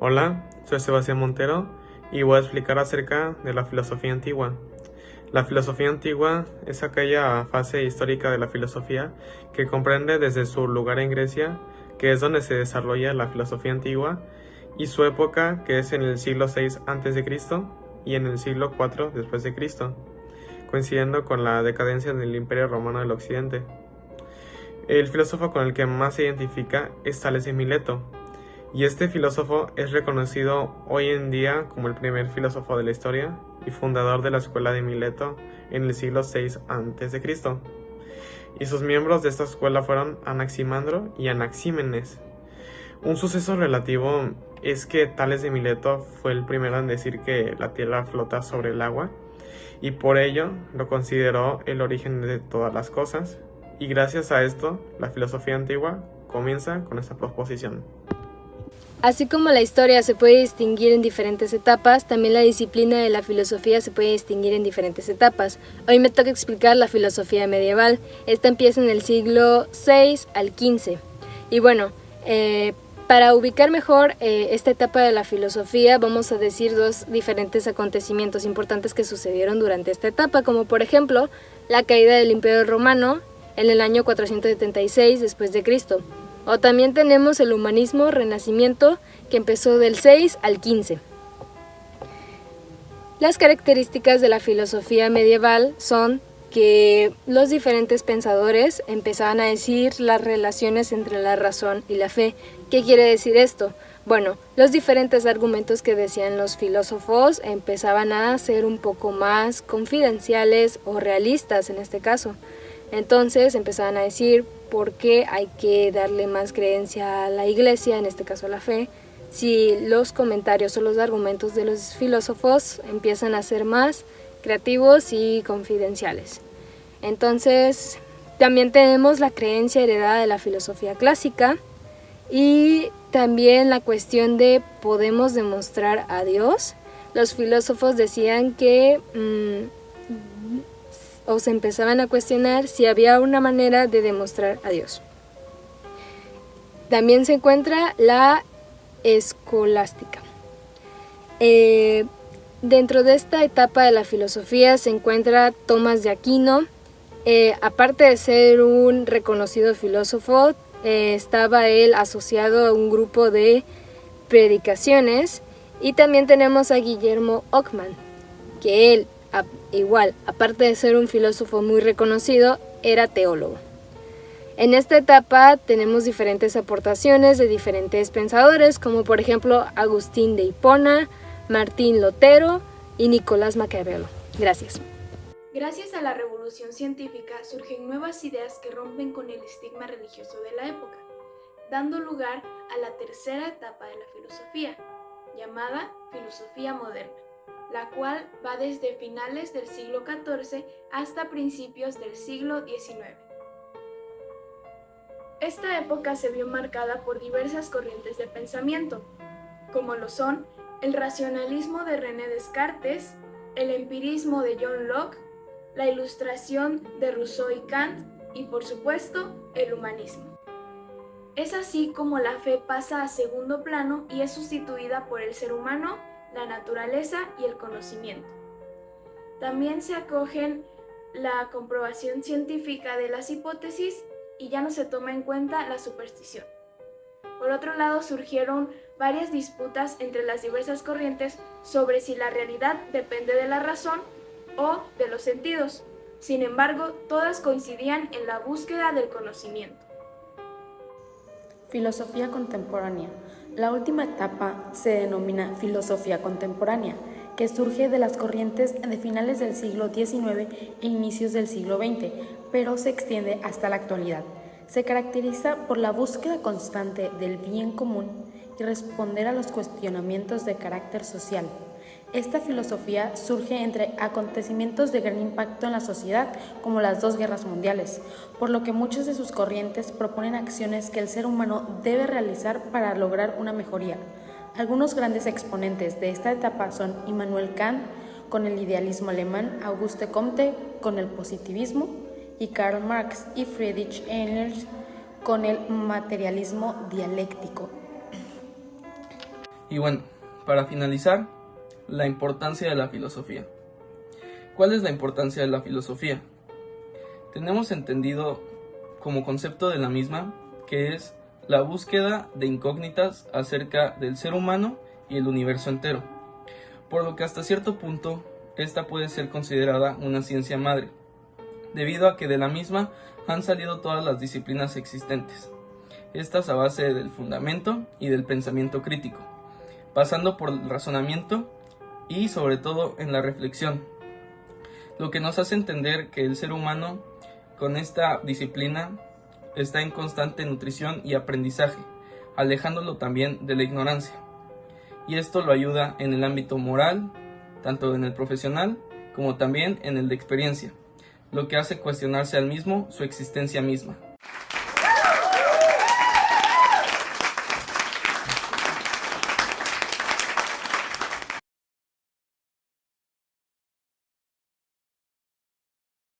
Hola, soy Sebastián Montero y voy a explicar acerca de la filosofía antigua. La filosofía antigua es aquella fase histórica de la filosofía que comprende desde su lugar en Grecia, que es donde se desarrolla la filosofía antigua, y su época, que es en el siglo VI a.C. y en el siglo IV después de Cristo, coincidiendo con la decadencia del Imperio Romano del Occidente. El filósofo con el que más se identifica es Tales de Mileto, y este filósofo es reconocido hoy en día como el primer filósofo de la historia y fundador de la escuela de Mileto en el siglo VI a.C. Y sus miembros de esta escuela fueron Anaximandro y Anaxímenes. Un suceso relativo es que Tales de Mileto fue el primero en decir que la Tierra flota sobre el agua, y por ello lo consideró el origen de todas las cosas, y gracias a esto la filosofía antigua comienza con esta proposición. Así como la historia se puede distinguir en diferentes etapas, también la disciplina de la filosofía se puede distinguir en diferentes etapas. Hoy me toca explicar la filosofía medieval. Esta empieza en el siglo VI al XV. Y bueno, para ubicar mejor esta etapa de la filosofía, vamos a decir dos diferentes acontecimientos importantes que sucedieron durante esta etapa, como por ejemplo, la caída del Imperio Romano en el año 476 después de Cristo. O también tenemos el humanismo renacimiento, que empezó del 6 al 15. Las características de la filosofía medieval son que los diferentes pensadores empezaban a decir las relaciones entre la razón y la fe. ¿Qué quiere decir esto? Bueno, los diferentes argumentos que decían los filósofos empezaban a ser un poco más confidenciales o realistas en este caso. Entonces empezaban a decir por qué hay que darle más creencia a la iglesia, en este caso a la fe, si los comentarios o los argumentos de los filósofos empiezan a ser más creativos y confidenciales. Entonces también tenemos la creencia heredada de la filosofía clásica y también la cuestión de ¿podemos demostrar a Dios? Los filósofos decían que o se empezaban a cuestionar si había una manera de demostrar a Dios. También se encuentra la escolástica. Dentro de esta etapa de la filosofía se encuentra Tomás de Aquino. Aparte de ser un reconocido filósofo, estaba él asociado a un grupo de predicaciones, y también tenemos a Guillermo Ockman, que él igual, aparte de ser un filósofo muy reconocido, era teólogo. En esta etapa tenemos diferentes aportaciones de diferentes pensadores, como por ejemplo Agustín de Hipona, Martín Lutero y Nicolás Maquiavelo. Gracias. Gracias a la revolución científica surgen nuevas ideas que rompen con el estigma religioso de la época, dando lugar a la tercera etapa de la filosofía, llamada filosofía moderna, la cual va desde finales del siglo XIV hasta principios del siglo XIX. Esta época se vio marcada por diversas corrientes de pensamiento, como lo son el racionalismo de René Descartes, el empirismo de John Locke, la ilustración de Rousseau y Kant y, por supuesto, el humanismo. Es así como la fe pasa a segundo plano y es sustituida por el ser humano, la naturaleza y el conocimiento. También se acogen la comprobación científica de las hipótesis y ya no se toma en cuenta la superstición. Por otro lado, surgieron varias disputas entre las diversas corrientes sobre si la realidad depende de la razón o de los sentidos. Sin embargo, todas coincidían en la búsqueda del conocimiento. Filosofía contemporánea. La última etapa se denomina filosofía contemporánea, que surge de las corrientes de finales del siglo XIX e inicios del siglo XX, pero se extiende hasta la actualidad. Se caracteriza por la búsqueda constante del bien común y responder a los cuestionamientos de carácter social. Esta filosofía surge entre acontecimientos de gran impacto en la sociedad, como las dos guerras mundiales, por lo que muchas de sus corrientes proponen acciones que el ser humano debe realizar para lograr una mejoría. Algunos grandes exponentes de esta etapa son Immanuel Kant, con el idealismo alemán, Auguste Comte, con el positivismo, y Karl Marx y Friedrich Engels, con el materialismo dialéctico. Y bueno, para finalizar, la importancia de la filosofía. ¿Cuál es la importancia de la filosofía? Tenemos entendido como concepto de la misma que es la búsqueda de incógnitas acerca del ser humano y el universo entero, por lo que hasta cierto punto esta puede ser considerada una ciencia madre, debido a que de la misma han salido todas las disciplinas existentes, estas a base del fundamento y del pensamiento crítico, pasando por el razonamiento y sobre todo en la reflexión, lo que nos hace entender que el ser humano con esta disciplina está en constante nutrición y aprendizaje, alejándolo también de la ignorancia. Y esto lo ayuda en el ámbito moral, tanto en el profesional como también en el de experiencia, lo que hace cuestionarse al mismo su existencia misma.